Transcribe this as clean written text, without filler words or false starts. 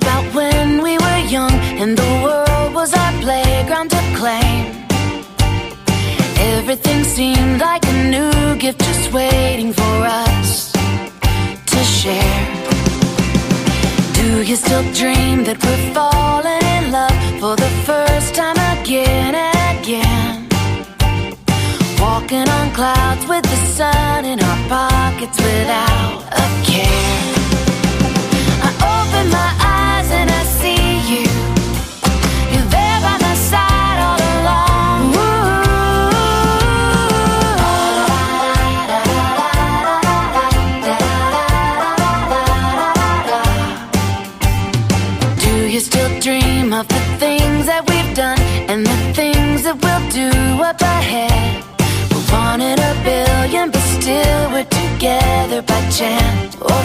about when we were young and the world was our playground to claim. Everything seemed like a new gift just waiting for us to share. Do you still dream that we're falling in love for the first time again and again? Walking on clouds with the sun in our pockets without a care. I open my eyes and I see you. You're there by my side all along. Do you still dream of the things that we've done and the things that we'll do up ahead? We're one in a billion, but still we're together by chance or